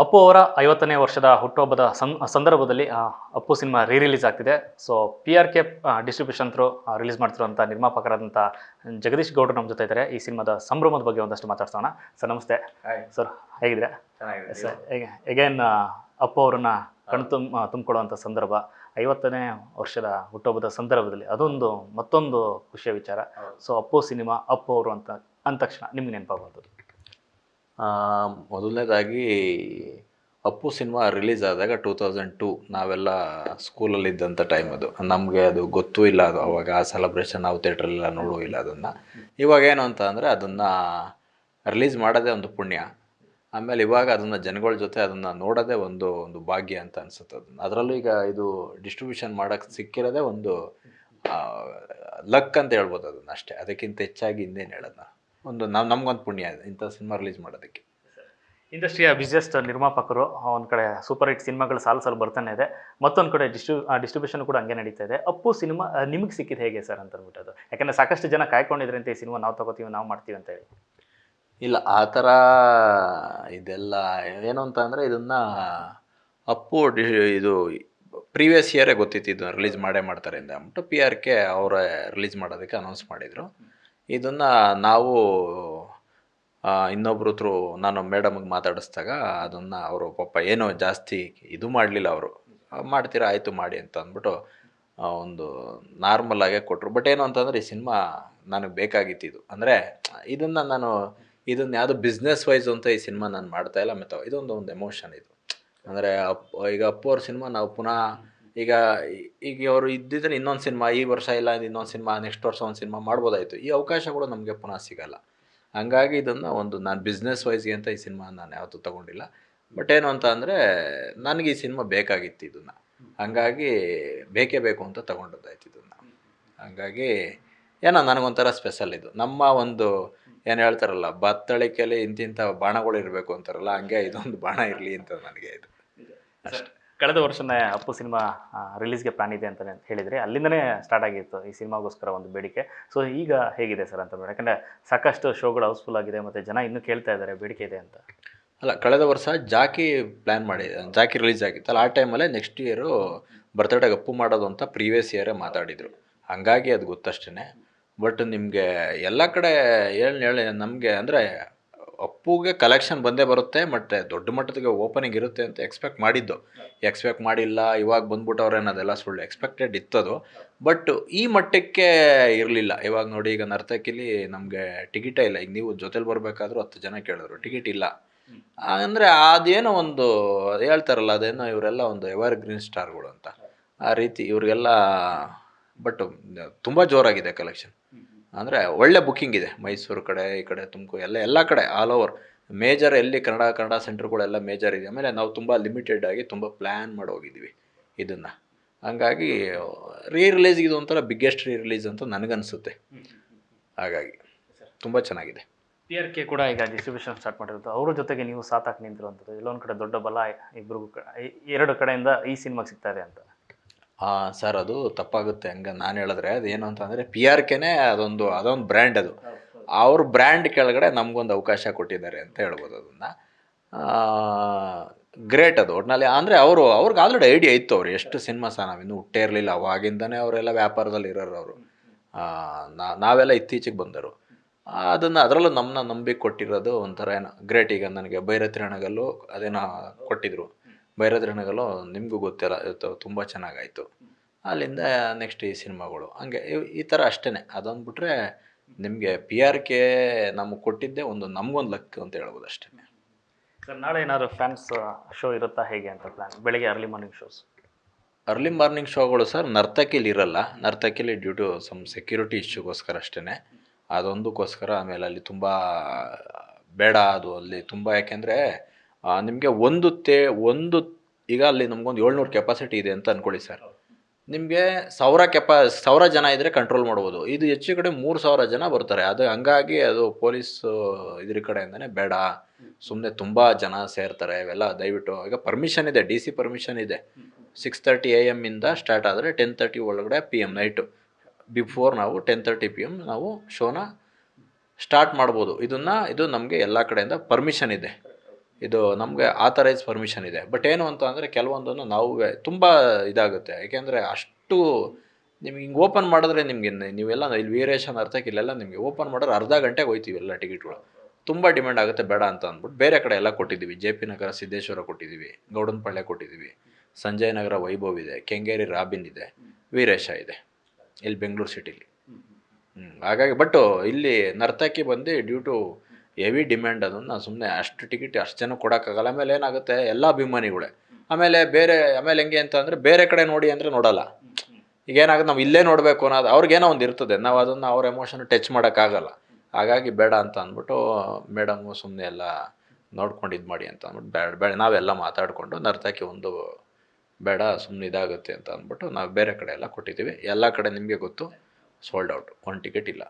ಅಪ್ಪು ಅವರ 50ನೇ ವರ್ಷದ ಹುಟ್ಟುಹಬ್ಬದ ಸಂದರ್ಭದಲ್ಲಿ ಅಪ್ಪು ಸಿನಿಮಾ ರಿಲೀಸ್ ಆಗ್ತಿದೆ. So P R K distribution through release ಮಾಡ್ತಿರುವಂಥ ನಿರ್ಮಾಪಕರಾದಂಥ ಜಗದೀಶ್ ಗೌಡ್ರು ನಮ್ಮ ಜೊತೆ ಇದ್ದಾರೆ. ಈ ಸಿನಿಮಾದ ಸಂಭ್ರಮದ ಬಗ್ಗೆ ಒಂದಷ್ಟು ಮಾತಾಡ್ಸೋಣ. ಸರ್ ನಮಸ್ತೆ. ಹಾಯ್ ಸರ್ ಹೇಗಿದ್ರೆ ಚೆನ್ನಾಗಿದೆ ಸರ್? ಎಗೇನ್ ಅಪ್ಪು ಅವರನ್ನ ಕಣ್ ತುಂಬಿಕೊಳ್ಳುವಂಥ ಸಂದರ್ಭ, 50ನೇ ವರ್ಷದ ಹುಟ್ಟುಹಬ್ಬದ ಸಂದರ್ಭದಲ್ಲಿ ಅದೊಂದು ಮತ್ತೊಂದು ಖುಷಿಯ ವಿಚಾರ. ಸೊ ಅಪ್ಪು ಸಿನಿಮಾ, ಅಪ್ಪು ಅವರು ಅಂತ ಅಂದ ತಕ್ಷಣ ನಿಮ್ಗೆ ನೆನಪಾಗೋದು? ಮೊದಲನೇದಾಗಿ ಅಪ್ಪು ಸಿನಿಮಾ ರಿಲೀಸ್ ಆದಾಗ 2002 ನಾವೆಲ್ಲ ಸ್ಕೂಲಲ್ಲಿದ್ದಂಥ ಟೈಮ್ ಅದು. ನಮಗೆ ಅದು ಗೊತ್ತೂ ಇಲ್ಲ, ಅದು ಅವಾಗ ಆ ಸೆಲೆಬ್ರೇಷನ್ ನಾವು ಥಿಯೇಟ್ರಲ್ಲೆಲ್ಲ ನೋಡೂ ಇಲ್ಲ ಅದನ್ನು. ಇವಾಗ ಏನು ಅಂತ ಅಂದರೆ ಅದನ್ನು ರಿಲೀಸ್ ಮಾಡೋದೇ ಒಂದು ಪುಣ್ಯ. ಆಮೇಲೆ ಇವಾಗ ಅದನ್ನು ಜನಗಳ ಜೊತೆ ಅದನ್ನು ನೋಡೋದೇ ಒಂದು ಒಂದು ಭಾಗ್ಯ ಅಂತ ಅನಿಸುತ್ತೆ. ಅದನ್ನು ಅದರಲ್ಲೂ ಈಗ ಇದು ಡಿಸ್ಟ್ರಿಬ್ಯೂಷನ್ ಮಾಡೋಕ್ಕೆ ಸಿಕ್ಕಿರೋದೇ ಒಂದು ಲಕ್ ಅಂತ ಹೇಳ್ಬೋದು ಅದನ್ನು, ಅಷ್ಟೇ. ಅದಕ್ಕಿಂತ ಹೆಚ್ಚಾಗಿ ಇನ್ನೇನು ಹೇಳೋದು ನಾನು. ಒಂದು ನಮ್ಗೊಂದು ಪುಣ್ಯ ಇದೆ ಇಂಥ ಸಿನಿಮಾ ರಿಲೀಸ್ ಮಾಡೋದಕ್ಕೆ. ಇಂಡಸ್ಟ್ರಿಯ ಬಿಸಿಯೆಸ್ಟ್ ನಿರ್ಮಾಪಕರು, ಒಂದು ಕಡೆ ಸೂಪರ್ ಹಿಟ್ ಸಿನಿಮಾಗಳು ಸಾಲು ಬರ್ತಾನೆ ಇದೆ, ಮತ್ತೊಂದು ಕಡೆ ಡಿಸ್ಟ್ರಿಬ್ಯೂಷನ್ ಕೂಡ ಹಂಗೆ ನಡೀತಾ ಇದೆ. ಅಪ್ಪು ಸಿನಿಮಾ ನಿಮಗೆ ಸಿಕ್ಕಿದ್ದು ಹೇಗೆ ಸರ್ ಅಂತ ಅಂದ್ಬಿಟ್ಟು? ಅದು ಯಾಕಂದರೆ ಸಾಕಷ್ಟು ಜನ ಕಾಯ್ಕೊಂಡಿದ್ರಂತೆ ಈ ಸಿನಿಮಾ ನಾವು ತಗೋತೀವಿ, ನಾವು ಮಾಡ್ತೀವಿ ಅಂತ ಹೇಳಿ. ಇಲ್ಲ, ಆ ಥರ ಇದೆಲ್ಲ ಏನು ಅಂತ ಅಂದರೆ ಇದನ್ನು ಅಪ್ಪು ಇದು ಪ್ರೀವಿಯಸ್ ಇಯರೇ ಗೊತ್ತಿತ್ತು ಇದು ರಿಲೀಸ್ ಮಾಡ್ತಾರೆ ಅಂತ ಅಂದ್ಬಿಟ್ಟು ಪಿ ಆರ್ ಕೆ ಅವರೇ ರಿಲೀಸ್ ಮಾಡೋದಕ್ಕೆ ಅನೌನ್ಸ್ ಮಾಡಿದರು. ಇದನ್ನು ನಾವು ಇನ್ನೊಬ್ರ ಥ್ರೂ ನಾನು ಮೇಡಮ್ಗೆ ಮಾತಾಡಿಸಿದಾಗ ಅದನ್ನು ಅವರು ಪಾಪ ಏನೋ ಜಾಸ್ತಿ ಇದು ಮಾಡಲಿಲ್ಲ. ಅವರು ಮಾಡ್ತೀರಾ ಆಯಿತು ಮಾಡಿ ಅಂತ ಅಂದ್ಬಿಟ್ಟು ಒಂದು ನಾರ್ಮಲಾಗೇ ಕೊಟ್ಟರು. ಬಟ್ ಏನು ಅಂತಂದರೆ ಈ ಸಿನಿಮಾ ನನಗೆ ಬೇಕಾಗಿತ್ತು. ಇದು ಅಂದರೆ ಇದನ್ನು ಯಾವುದೋ ಬಿಸ್ನೆಸ್ ವೈಸ್ ಅಂತ ಈ ಸಿನಿಮಾ ನಾನು ಮಾಡ್ತಾಯಿಲ್ಲ. ಮತ್ತು ಇದೊಂದು ಎಮೋಷನ್ ಇದು. ಅಂದರೆ ಈಗ ಅಪ್ಪು ಅವ್ರ ಸಿನಿಮಾ ನಾವು ಪುನಃ ಈಗ ಅವರು ಇದ್ದಿದ್ರೆ ಇನ್ನೊಂದು ಸಿನಿಮಾ ಈ ವರ್ಷ ಇಲ್ಲ ಇನ್ನೊಂದು ಸಿನಿಮಾ ನೆಕ್ಸ್ಟ್ ವರ್ಷ ಒಂದು ಸಿನಿಮಾ ಮಾಡ್ಬೋದಾಯಿತು. ಈ ಅವಕಾಶಗಳು ನಮಗೆ ಪುನಃ ಸಿಗೋಲ್ಲ. ಹಂಗಾಗಿ ಇದನ್ನು ನಾನು ಬಿಸ್ನೆಸ್ ವೈಸ್ಗೆ ಅಂತ ಈ ಸಿನಿಮಾ ನಾನು ಯಾವತ್ತೂ ತೊಗೊಂಡಿಲ್ಲ. ಬಟ್ ಏನು ಅಂತ ಅಂದರೆ ನನಗೆ ಈ ಸಿನಿಮಾ ಬೇಕಾಗಿತ್ತು ಇದನ್ನು, ಹಂಗಾಗಿ ಬೇಕೇ ಬೇಕು ಅಂತ ತೊಗೊಂಡದ್ದಾಯ್ತು ಇದನ್ನು. ಹಂಗಾಗಿ ಏನೋ ನನಗೊಂಥರ ಸ್ಪೆಷಲ್ ಇದು. ನಮ್ಮ ಒಂದು ಏನು ಹೇಳ್ತಾರಲ್ಲ, ಬತ್ತಳಿಕೆಯಲ್ಲಿ ಇಂತಿಂಥ ಬಾಣಗಳು ಇರಬೇಕು ಅಂತಾರಲ್ಲ, ಹಂಗೆ ಇದೊಂದು ಬಾಣ ಇರಲಿ ಅಂತ ನನಗೆ ಇದು ಅಷ್ಟೇ. ಕಳೆದ ವರ್ಷನೇ ಅಪ್ಪು ಸಿನಿಮಾ ರಿಲೀಸ್ಗೆ ಪ್ಲಾನ್ ಇದೆ ಅಂತಲೇ ಹೇಳಿದರೆ, ಅಲ್ಲಿಂದನೇ ಸ್ಟಾರ್ಟ್ ಆಗಿತ್ತು ಈ ಸಿನಿಮಾಗೋಸ್ಕರ ಒಂದು ಬೇಡಿಕೆ. ಸೊ ಈಗ ಹೇಗಿದೆ ಸರ್ ಅಂತ? ಯಾಕಂದರೆ ಸಾಕಷ್ಟು ಶೋಗಳು ಹೌಸ್ಫುಲ್ ಆಗಿದೆ ಮತ್ತು ಜನ ಇನ್ನೂ ಕೇಳ್ತಾ ಇದ್ದಾರೆ, ಬೇಡಿಕೆ ಇದೆ ಅಂತ. ಅಲ್ಲ, ಕಳೆದ ವರ್ಷ ಜಾಕಿ ಪ್ಲ್ಯಾನ್ ಮಾಡಿ ಜಾಕಿ ರಿಲೀಸ್ ಆಗಿತ್ತಲ್ಲ, ಆ ಟೈಮಲ್ಲೇ ನೆಕ್ಸ್ಟ್ ಇಯರು ಬರ್ತ್ಡೇಗೆ ಅಪ್ಪು ಮಾಡೋದು ಅಂತ ಪ್ರೀವಿಯಸ್ ಇಯರೇ ಮಾತಾಡಿದರು. ಹಾಗಾಗಿ ಅದು ಗೊತ್ತಷ್ಟೇ. ಬಟ್ ನಿಮಗೆ ಎಲ್ಲ ಕಡೆ ಹೇಳಿ ನಮಗೆ ಅಂದರೆ ಅಪ್ಪುಗೆ ಕಲೆಕ್ಷನ್ ಬಂದೇ ಬರುತ್ತೆ, ಮತ್ತು ದೊಡ್ಡ ಮಟ್ಟದಿಗೆ ಓಪನಿಂಗ್ ಇರುತ್ತೆ ಅಂತ ಎಕ್ಸ್ಪೆಕ್ಟ್ ಮಾಡಿಲ್ಲ. ಇವಾಗ ಬಂದ್ಬಿಟ್ಟವ್ರೇನು ಅದೆಲ್ಲ ಸುಳ್ಳು. ಎಕ್ಸ್ಪೆಕ್ಟೆಡ್ ಇತ್ತದು, ಬಟ್ ಈ ಮಟ್ಟಕ್ಕೆ ಇರಲಿಲ್ಲ. ಇವಾಗ ನೋಡಿ, ಈಗ ನರ್ತಕಿಲಿ ನಮಗೆ ಟಿಕೆಟೇ ಇಲ್ಲ. ಈಗ ನೀವು ಜೊತೆಲಿ ಬರಬೇಕಾದ್ರೂ 10 ಜನ ಕೇಳಿದ್ರು, ಟಿಕೆಟ್ ಇಲ್ಲ. ಅಂದರೆ ಅದೇನೋ ಒಂದು ಹೇಳ್ತಾರಲ್ಲ, ಅದೇನೋ ಇವರೆಲ್ಲ ಒಂದು ಎವರ್ ಗ್ರೀನ್ ಸ್ಟಾರ್ಗಳು ಅಂತ, ಆ ರೀತಿ ಇವ್ರಿಗೆಲ್ಲ. ಬಟ್ ತುಂಬ ಜೋರಾಗಿದೆ ಕಲೆಕ್ಷನ್. ಅಂದರೆ ಒಳ್ಳೆ ಬುಕ್ಕಿಂಗ್ ಇದೆ. ಮೈಸೂರು ಕಡೆ, ಈ ಕಡೆ ತುಮಕೂರು, ಎಲ್ಲ ಕಡೆ ಆಲ್ ಓವರ್ ಮೇಜರ್ ಎಲ್ಲಿ ಕನ್ನಡ ಸೆಂಟ್ರ್ಗಳೆಲ್ಲ ಮೇಜರ್ ಇದೆ. ಆಮೇಲೆ ನಾವು ತುಂಬ ಲಿಮಿಟೆಡ್ ಆಗಿ ತುಂಬ ಪ್ಲ್ಯಾನ್ ಮಾಡಿ ಹೋಗಿದ್ದೀವಿ ಇದನ್ನು. ಹಂಗಾಗಿ ರಿಲೀಸ್ ಇದು ಒಂಥರ ಬಿಗ್ಗೆಸ್ಟ್ ರಿಲೀಸ್ ಅಂತ ನನಗನ್ಸುತ್ತೆ. ಹಾಗಾಗಿ ತುಂಬ ಚೆನ್ನಾಗಿದೆ. ಪಿ ಆರ್ ಕೆ ಕೂಡ ಈಗ ಡಿಸ್ಟ್ರಿಬ್ಯೂಷನ್ ಸ್ಟಾರ್ಟ್ ಮಾಡಿರೋದು, ಅವ್ರ ಜೊತೆಗೆ ನೀವು ಸಾಥಾಗಿ ನಿಂತಿರುವಂಥದ್ದು, ಇಲ್ಲೊಂದು ಕಡೆ ದೊಡ್ಡ ಬಲ ಇಬ್ಬರಿಗೂ ಎರಡು ಕಡೆಯಿಂದ ಈ ಸಿನಿಮಾಗೆ ಸಿಗ್ತಾ ಇದೆ ಅಂತ. ಸರ್, ಅದು ತಪ್ಪಾಗುತ್ತೆ ಹಂಗೆ ನಾನು ಹೇಳಿದ್ರೆ. ಅದು ಏನು ಅಂತಂದರೆ ಪಿ ಆರ್ ಕೆನೇ ಅದೊಂದು ಬ್ರ್ಯಾಂಡ್. ಅದು ಅವ್ರ ಬ್ರ್ಯಾಂಡ್ ಕೆಳಗಡೆ ನಮಗೊಂದು ಅವಕಾಶ ಕೊಟ್ಟಿದ್ದಾರೆ ಅಂತ ಹೇಳ್ಬೋದು ಅದನ್ನು. ಗ್ರೇಟ್ ಅದು ಒಟ್ಟಿನಲ್ಲಿ. ಅಂದರೆ ಅವ್ರಿಗೆ ಆಲ್ರೆಡಿ ಐಡಿಯಾ ಇತ್ತು. ಅವ್ರು ಎಷ್ಟು ಸಿನಿಮಾ ಸಹ ನಾವಿನ್ನೂ ಹುಟ್ಟೇ ಇರಲಿಲ್ಲ, ಅವಾಗಿಂದನೇ ಅವರೆಲ್ಲ ವ್ಯಾಪಾರದಲ್ಲಿ ಇರೋರು ಅವರು. ನಾವೆಲ್ಲ ಇತ್ತೀಚೆಗೆ ಬಂದರು. ಅದರಲ್ಲೂ ನಮ್ಮನ್ನ ನಂಬಿ ಕೊಟ್ಟಿರೋದು ಒಂಥರ ಏನೋ ಗ್ರೇಟ್. ಈಗ ನನಗೆ ಭೈರತಿರಣಗಲ್ಲೂ ಅದೇನೋ ಕೊಟ್ಟಿದ್ರು. ಭೈರತಿರಣಗಲ್ಲೂ ನಿಮಗೂ ಗೊತ್ತಿಲ್ಲ, ತುಂಬ ಚೆನ್ನಾಗಾಯಿತು. ಅಲ್ಲಿಂದ ನೆಕ್ಸ್ಟ್ ಈ ಸಿನಿಮಾಗಳು ಹಂಗೆ ಈ ಥರ ಅಷ್ಟೇ. ಅದೊಂದು ಬಿಟ್ಟರೆ ನಿಮಗೆ ಪಿ ಆರ್ ಕೆ ನಮಗೆ ಕೊಟ್ಟಿದ್ದೇ ನಮಗೊಂದು ಲಕ್ ಅಂತ ಹೇಳ್ಬೋದು ಅಷ್ಟೇ. ಸರ್, ನಾಳೆ ಏನಾದ್ರು ಫ್ಯಾನ್ಸ್ ಶೋ ಇರುತ್ತಾ ಹೇಗೆ ಅಂತ ಪ್ಲ್ಯಾನ್? ಬೆಳಗ್ಗೆ early morning shows? Early morning ಶೋಗಳು ಸರ್ ನರ್ತಕಿಲಿ ಇರಲ್ಲ. ನರ್ತಕಿಲಿ ಡ್ಯೂ ಟು ಸಮ್ ಸೆಕ್ಯೂರಿಟಿ ಇಶ್ಯೂಗೋಸ್ಕರ ಅಷ್ಟೇ. ಅದೊಂದಕ್ಕೋಸ್ಕರ. ಆಮೇಲೆ ಅಲ್ಲಿ ತುಂಬ ಬೇಡ ಅದು ಅಲ್ಲಿ ತುಂಬ. ಯಾಕೆಂದರೆ ನಿಮಗೆ ಒಂದು ಈಗ ಅಲ್ಲಿ ನಮಗೊಂದು 700 ಕೆಪಾಸಿಟಿ ಇದೆ ಅಂತ ಅಂದ್ಕೊಳ್ಳಿ ಸರ್. ನಿಮಗೆ 1000 ಜನ ಇದ್ದರೆ ಕಂಟ್ರೋಲ್ ಮಾಡ್ಬೋದು. ಇದು ಹೆಚ್ಚು ಕಡೆ 3000 ಜನ ಬರ್ತಾರೆ. ಅದು ಹಂಗಾಗಿ ಅದು ಪೊಲೀಸ್ ಇದ್ರ ಕಡೆಯಿಂದನೇ ಬೇಡ, ಸುಮ್ಮನೆ ತುಂಬ ಜನ ಸೇರ್ತಾರೆ ಇವೆಲ್ಲ, ದಯವಿಟ್ಟು. ಈಗ ಪರ್ಮಿಷನ್ ಇದೆ, DC ಪರ್ಮಿಷನ್ ಇದೆ. 6:30 AM ಇಂದ ಸ್ಟಾರ್ಟ್ ಆದರೆ 10:30 ಒಳಗಡೆ PM ನೈಟು ಬಿಫೋರ್ ನಾವು 10:30 PM ನಾವು ಶೋನ ಸ್ಟಾರ್ಟ್ ಮಾಡ್ಬೋದು. ಇದು ನಮಗೆ ಎಲ್ಲ ಕಡೆಯಿಂದ ಪರ್ಮಿಷನ್ ಇದೆ. ಇದು ನಮಗೆ ಆಥರೈಸ್ ಪರ್ಮಿಷನ್ ಇದೆ. ಬಟ್ ಏನು ಅಂತ ಅಂದರೆ ಕೆಲವೊಂದನ್ನು ನಾವು ತುಂಬ ಇದಾಗುತ್ತೆ. ಏಕೆಂದರೆ ಅಷ್ಟು ನಿಮ್ಗೆ ಹಿಂಗೆ ಓಪನ್ ಮಾಡಿದ್ರೆ ನಿಮಗೆ ನೀವೆಲ್ಲ ಇಲ್ಲಿ ವೀರೇಶ ನರ್ತಕಿ ಇಲ್ಲೆಲ್ಲ ನಿಮಗೆ ಓಪನ್ ಮಾಡಿದ್ರೆ ಅರ್ಧ ಗಂಟೆಗೆ ಹೋಯ್ತೀವಿ ಎಲ್ಲ ಟಿಕೆಟ್ಗಳು. ತುಂಬ ಡಿಮ್ಯಾಂಡ್ ಆಗುತ್ತೆ ಬೇಡ ಅಂತ ಅಂದ್ಬಿಟ್ಟು ಬೇರೆ ಕಡೆ ಎಲ್ಲ ಕೊಟ್ಟಿದ್ದೀವಿ. ಜೆ ಪಿ ನಗರ ಸಿದ್ದೇಶ್ವರ ಕೊಟ್ಟಿದ್ದೀವಿ, ಗೌಡನಪಾಳ್ಯ ಕೊಟ್ಟಿದ್ದೀವಿ, ಸಂಜಯ್ ನಗರ ವೈಭವ್ ಇದೆ, ಕೆಂಗೇರಿ ರಾಬಿನ್ ಇದೆ, ವೀರೇಶ ಇದೆ ಇಲ್ಲಿ ಬೆಂಗಳೂರು ಸಿಟಿಲಿ. ಹಾಗಾಗಿ ಬಟ್ಟು ಇಲ್ಲಿ ನರ್ತಕಿ ಬಂದು ಡ್ಯೂ ಟು ಹೆವಿ ಡಿಮ್ಯಾಂಡ್ ಅದನ್ನು ನಾನು ಸುಮ್ಮನೆ ಅಷ್ಟು ಟಿಕೆಟ್ ಅಷ್ಟು ಜನ ಕೊಡೋಕ್ಕಾಗಲ್ಲ. ಆಮೇಲೆ ಏನಾಗುತ್ತೆ ಎಲ್ಲ ಅಭಿಮಾನಿಗಳೇ. ಆಮೇಲೆ ಹೆಂಗೆ ಅಂತ ಅಂದರೆ ಬೇರೆ ಕಡೆ ನೋಡಿ ಅಂದರೆ ನೋಡೋಲ್ಲ. ಈಗ ಏನಾಗುತ್ತೆ ನಾವು ಇಲ್ಲೇ ನೋಡಬೇಕು ಅನ್ನೋದು ಅವ್ರಿಗೇನೋ ಒಂದು ಇರ್ತದೆ, ನಾವು ಅದನ್ನು ಅವ್ರ ಎಮೋಷನ್ ಟಚ್ ಮಾಡೋಕ್ಕಾಗಲ್ಲ. ಹಾಗಾಗಿ ಬೇಡ ಅಂತ ಅಂದ್ಬಿಟ್ಟು ಮೇಡಮು ಸುಮ್ಮನೆ ಎಲ್ಲ ನೋಡ್ಕೊಂಡು ಇದು ಮಾಡಿ ಅಂತ ಅಂದ್ಬಿಟ್ಟು ಬೇಡ ನಾವೆಲ್ಲ ಮಾತಾಡಿಕೊಂಡು ನರ್ತಕಿ ಒಂದು ಬೇಡ ಸುಮ್ಮನೆ ಇದಾಗುತ್ತೆ ಅಂತ ಅಂದ್ಬಿಟ್ಟು ನಾವು ಬೇರೆ ಕಡೆ ಎಲ್ಲ ಕೊಟ್ಟಿದ್ದೀವಿ. ಎಲ್ಲ ಕಡೆ ನಿಮಗೆ ಗೊತ್ತು ಸೋಲ್ಡ್ ಔಟ್, ಒಂದು ಟಿಕೆಟ್ ಇಲ್ಲ.